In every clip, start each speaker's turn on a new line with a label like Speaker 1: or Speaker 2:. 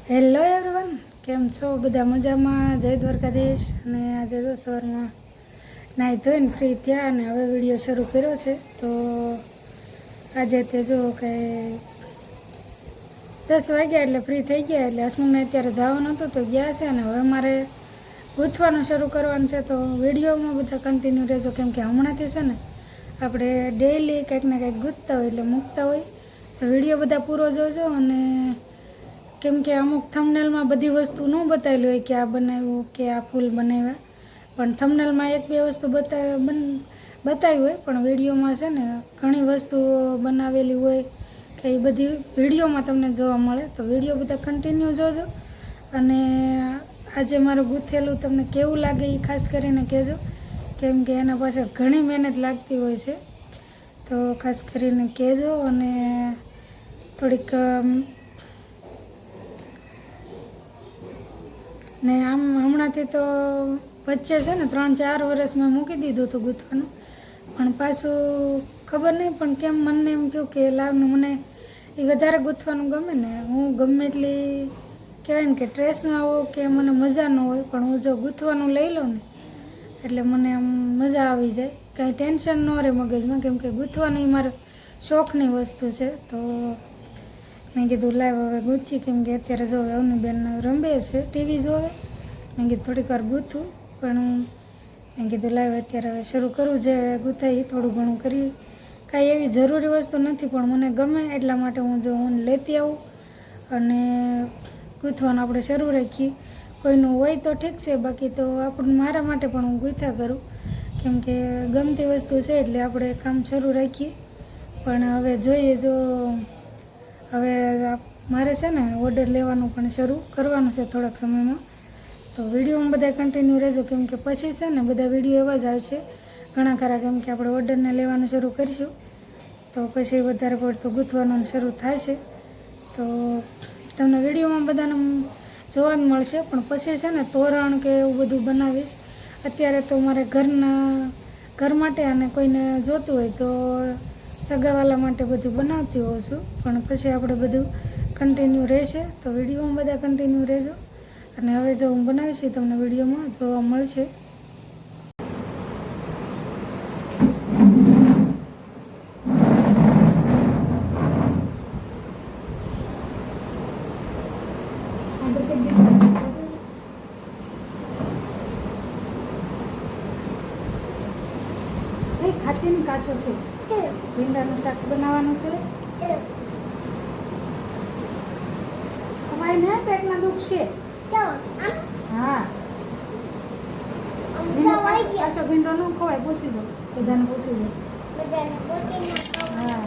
Speaker 1: Hello everyone, કેમ છો? બધા મજામાં? જય દ્વારકાધીશ. અને આજે તો સવારમાં નાહી ધોઈને ફ્રી થયા અને હવે વિડીયો શરૂ કર્યો છે. તો આજે તે જો કે 10 વાગ્યા એટલે ફ્રી થઈ ગયા, એટલે હસમુખને અત્યારે જવાનું હતું તો ગયા છે. અને હવે મારે ગૂંથવાનું શરૂ કરવાનું છે. તો વિડીયોમાં બધા કન્ટિન્યુ રહેજો, કેમ કે હમણાંથી છે ને આપણે ડેઈલી કંઈક ને કંઈક ગૂંથતા હોય એટલે મૂકતા હોય. તો વિડીયો બધા પૂરો જોજો. અને કેમ કે અમુક થંબનેલમાં બધી વસ્તુ ન બતાવેલી હોય કે આ બનાવ્યું કે આ ફૂલ બનાવ્યા, પણ થંબનેલમાં એક બે વસ્તુ બતાવી હોય, પણ વિડીયોમાં છે ને ઘણી વસ્તુઓ બનાવેલી હોય કે એ બધી વિડીયોમાં તમને જોવા મળે. તો વિડીયો બધા કન્ટિન્યુ જોજો. અને આજે મારું ગૂંથેલું તમને કેવું લાગે એ ખાસ કરીને કહેજો, કેમ કે એના પાછળ ઘણી મહેનત લાગતી હોય છે. તો ખાસ કરીને કહેજો. અને થોડીક ને આમ હમણાંથી તો વચ્ચે છે ને 3-4 વર્ષ મેં મૂકી દીધું હતું ગૂંથવાનું, પણ પાછું ખબર નહીં પણ કેમ મને એમ થયું કે લાવનું મને એ વધારે ગૂંથવાનું ગમે ને. હું ગમે એટલી કહેવાય ને કે સ્ટ્રેસમાં હોઉં કે મને મજા ન હોય, પણ હું જો ગૂંથવાનું લઈ લઉં ને એટલે મને આમ મજા આવી જાય, કાંઈ ટેન્શન ન રહે મગજમાં, કેમ કે ગૂંથવાનું એ મારો શોખની વસ્તુ છે. તો મેં કીધું લાવ હવે ગૂંથી, કેમ કે અત્યારે જો અવની બેન રમે છે, ટીવી જોવે. મેં કીધું થોડીક વાર ગૂંથું, પણ મેં કીધું લાવ અત્યારે હવે શરૂ કરું, જે ગૂંથાય થોડું ઘણું કરી. કાંઈ એવી જરૂરી વસ્તુ નથી, પણ મને ગમે એટલા માટે હું લેતી આવું અને ગૂંથવાનું આપણે શરૂ રાખીએ. કોઈનું હોય તો ઠીક છે, બાકી તો મારા માટે પણ હું ગૂંથ્યા કરું, કેમ કે ગમતી વસ્તુ છે એટલે આપણે કામ શરૂ રાખીએ. પણ હવે જોઈએ, જો હવે મારે છે ને ઓર્ડર લેવાનું પણ શરૂ કરવાનું છે થોડાક સમયમાં. તો વિડીયોમાં બધા કન્ટિન્યુ રહેજો, કેમ કે પછી છે ને બધા વિડીયો એવા જ આવશે ઘણા ખરા, કેમ કે આપણે ઓર્ડરને લેવાનું શરૂ કરીશું તો પછી વધારે પડતું ગૂંથવાનું શરૂ થશે. તો તમને વિડીયોમાં બધાને જોવા જ મળશે. પણ પછી છે ને તોરણ કે એવું બધું બનાવીશ. અત્યારે તો મારે ઘર માટે અને કોઈને જોતું હોય તો સગાવાલા માટે બધું બનાવતી હોઉં છું, પણ પછી આપણે બધું કન્ટિન્યુ રહેશે. તો વિડીયોમાં બધા કન્ટિન્યુ રહેજો. અને હવે જો હું બનાવીશ તમને વિડીયોમાં જોવા મળશે. ખાતીને કાચો છે, ભીંડાનું શાક બનાવવાનું છે. તમારે ને પેટમાં દુખ છે? હા, કાચો ભીંડો ન ખવાય, પૂછી જો બધાને, પૂછી જો. હા,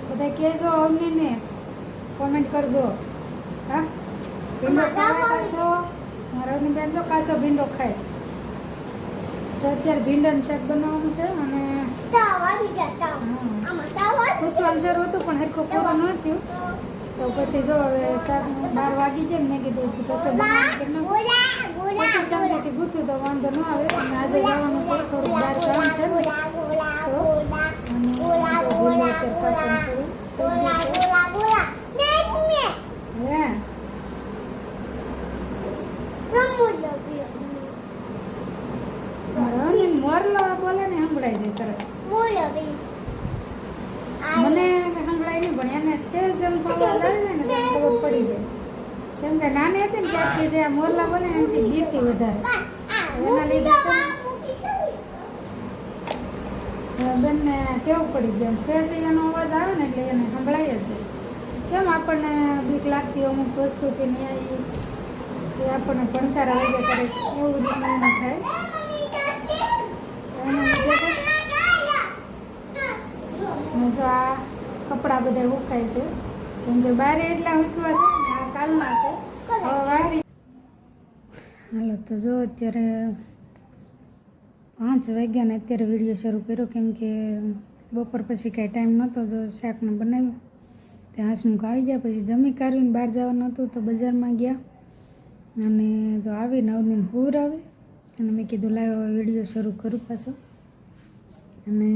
Speaker 1: બધા કહેજો અમને ને કોમેન્ટ કરજો. હા, ભીંડો ખાવા કાચો? મારા બેન તો કાચો ભીંડો ખાય. તો અત્યારે ભીંડાનું શાક બનાવવાનું છે. અને પૂછવાનું શરૂ હતું પણ હરખું પૂરો ન થયું, તો પછી જો હવે શાક 12 વાગી જાય ને મેં કીધું પછી પછી શાંતિથી ગૂંથું તો વાંધો ન આવે. અને આજે જવાનું છે થોડુંક બહાર કામ છે ને, મોરલો બોલે ને સંભળાય છે તરત. મને સંભળાય નહીં, પણ એને સેજ એમ ખબર ને ખબર પડી જાય, કેમ કે નાની હતી ને ત્યારથી જે મોરલા બોલે એનાથી બીતી વધારે. એના લીધે બેનને કેવું પડી ગયું, સેજ એનો અવાજ આવે ને એટલે એને સંભળાય જ છે. કેમ આપણને બીક લાગતી અમુક વસ્તુથી ને એ આપણને ભણકારા વગર કરે છે, એવું રીતનું એને થાય. જો આ કપડાં બધા ઉકાય છે, કેમ કે બારે એટલા ઉકવા છે ને આ કાલના છે. હવે વારી હાલો, તો જો અત્યારે 5 વાગ્યા ને અત્યારે વિડીયો શરૂ કર્યો, કેમ કે બપોર પછી કાંઈ ટાઈમ નહોતો. જો શાકને બનાવ્યું ત્યાં હસમુખ આવી ગયા, પછી જમી કાઢીને બહાર જવાનું હતું તો બજારમાં ગયા. અને જો આવીને અવનીને પૂર આવી અને મેં કીધું લાવ વિડીયો શરૂ કરું પાછો. અને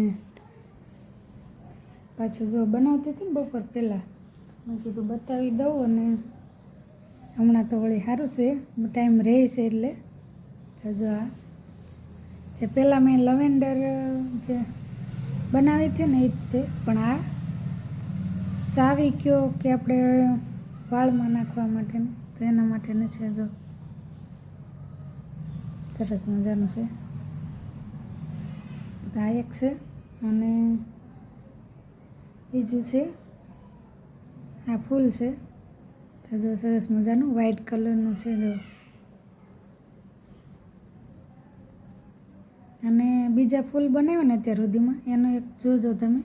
Speaker 1: પાછું જો બનાવતી હતી ને બપોર પહેલાં મેં કીધું બતાવી દઉં. અને હમણાં તો વળી સારું છે, ટાઈમ રહે છે એટલે. તો જો આ જે પહેલાં મેં લવેન્ડર જે બનાવી હતી ને એ જ તે, પણ આ ચાવી કયો કે આપણે વાળમાં નાખવા માટેનું, તો એના માટેનું છે. જો સરસ મજાનું છે. તો આ એક છે અને બીજું છે આ ફૂલ છે. તો જો સરસ મજાનું વ્હાઈટ કલરનું છે. જો અને બીજા ફૂલ બનાવ્યો ને અત્યાર સુધીમાં એનો એક જોજો તમે.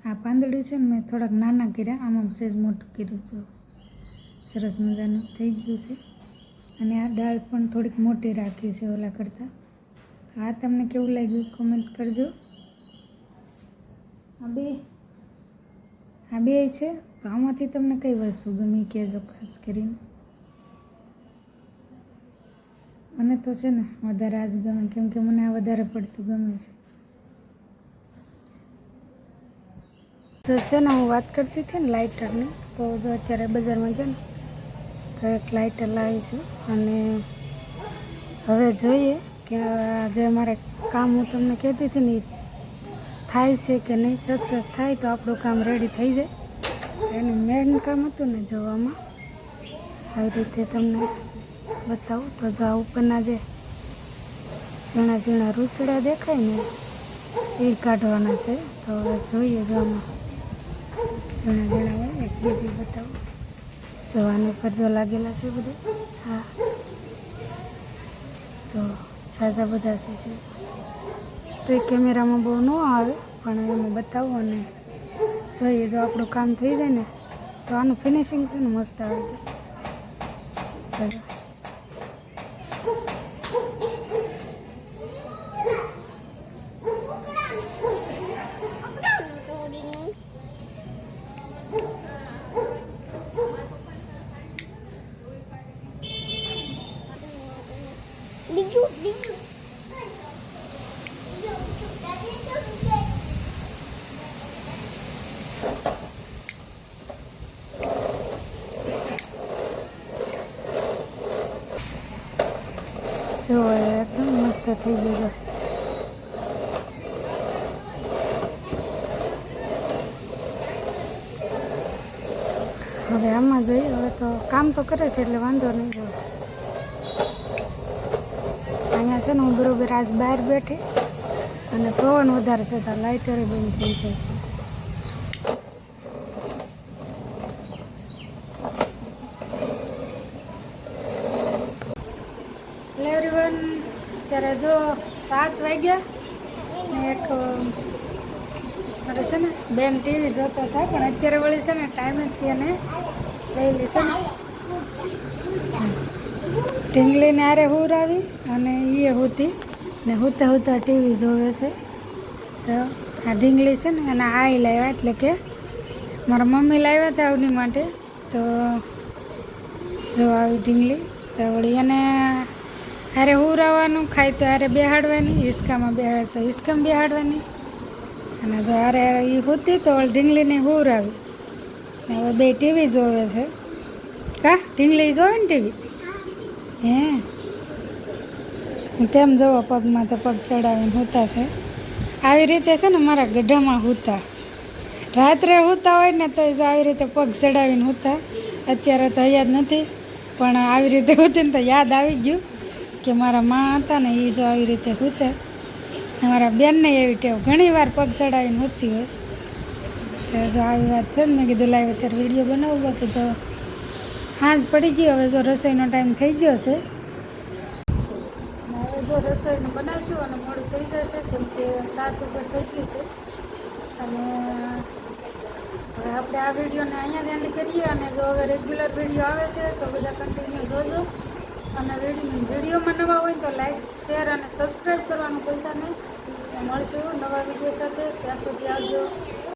Speaker 1: આ પાંદડું છે ને મેં થોડાક નાના કર્યા, આમાં સહેજ મોટું કર્યું. જો સરસ મજાનું થઈ ગયું છે. અને આ ડાળ પણ થોડીક મોટી રાખી છે ઓલા કરતાં. તો આ તમને કેવું લાગ્યું કોમેન્ટ કરજો. આ બે છે. તો આમાંથી તમને કઈ વસ્તુ ગમી કહેજો ખાસ કરીને. મને તો છે ને વધારે આ જ ગમે, કેમ કે મને આ વધારે પડતું ગમે છે. જો છે ને હું વાત કરતી હતી ને લાઇટરની, તો જો અત્યારે બજારમાં ગયા ને તો એક લાઇટર લાવી છું. અને હવે જોઈએ કે જે મારે કામ હું તમને કહેતી હતી ને એ થાય છે કે નહીં. સક્સેસ થાય તો આપણું કામ રેડી થઈ જાય. એનું મેન કામ હતું ને જોવામાં આવી રીતે તમને બતાવું. તો જો આ ઉપરના જે ઝીણા ઝીણા રૂસડા દેખાય ને એ કાઢવાના છે. તો હવે જોઈએ જો આમાં ઝીણા ઝીણા હોય. એક બીજી બતાવું. જોવાની પર જો લાગેલા છે બધું. હા જો ઝાઝા બધા છે. તો એ કેમેરામાં બહુ ન આવે, પણ એમાં બતાવું અને જોઈએ. જો આપણું કામ થઈ જાય ને તો આનું ફિનિશિંગ છે ને મસ્ત આવે છે. જો એકદમ મસ્ત થઈ ગયું. હવે આમાં જોઈએ. હવે તો કામ તો કરે છે એટલે વાંધો નહીં. જો અહીંયા છે ને હું બરોબર આજ બહાર બેઠી અને પવન વધારે છે તો લાઇટરે બંધ થઈ જાય છે. હેલો એવરીવન, ત્યારે જો 7 વાગ્યા ને એક મારે છે ને બેન ટીવી જોતા હતા, પણ અત્યારે વળી છે ને ટાઈમ જ તેને લઈ છે ને ઢીંગલીને આરે હુરાવી અને એ હુતી ને હુતા હુતા ટીવી જોવે છે. તો આ ઢીંગલી છે ને એના આઈ લાવ્યા, એટલે કે મારા મમ્મી લાવ્યા હતા અવની માટે. તો જો આવી ઢીંગલી. તો વળી એને હારે હુરાવાનું, ખાય તો હારે બેહાડવાની, હિસકામાં બેહાડ તો હિસકામાં બેહાડવાની. અને જો હારે એ હુતી તો વળી ઢીંગલીને હુરાવી ને હવે બે ટીવી જોવે છે. કા ઢીંગલી જોવે ને ટીવી? હે કેમ જોવો પગમાં તો પગ ચડાવીને હુતા છે. આવી રીતે છે ને મારા ગઢામાં હુતા. રાત્રે હુતા હોય ને તો આવી રીતે પગ ચડાવીને હુતા. અત્યારે તો યાદ નથી, પણ આવી રીતે હુતી ને તો યાદ આવી ગયું કે મારા મા હતા ને એ જો આવી રીતે હુતા. અમારા બેનને એવી ટેવ, ઘણી વાર પગ ચડાવીને હુતી હોય. તો જો આવી વાત છે ને મેં કીધું લાવ અત્યારે વિડીયો બનાવું. બાકી તો હાંજ પડી ગઈ. હવે જો રસોઈનો ટાઈમ થઈ ગયો છે. હવે જો રસોઈનું બનાવશું અને મોડું થઈ જશે, કેમ કે 7 ઉપર થઈ ગયું છે. અને હવે આપણે આ વિડીયોને અહીંયા જ એન્ડ કરીએ. અને જો હવે રેગ્યુલર વિડીયો આવે છે તો બધા કન્ટિન્યુ જોજો. અને વિડીયોમાં નવા હોય તો લાઈક, શેર અને સબસ્ક્રાઈબ કરવાનું ભૂલતા નહીં. મળશું નવા વિડીયો સાથે. ત્યાં સુધી આવજો.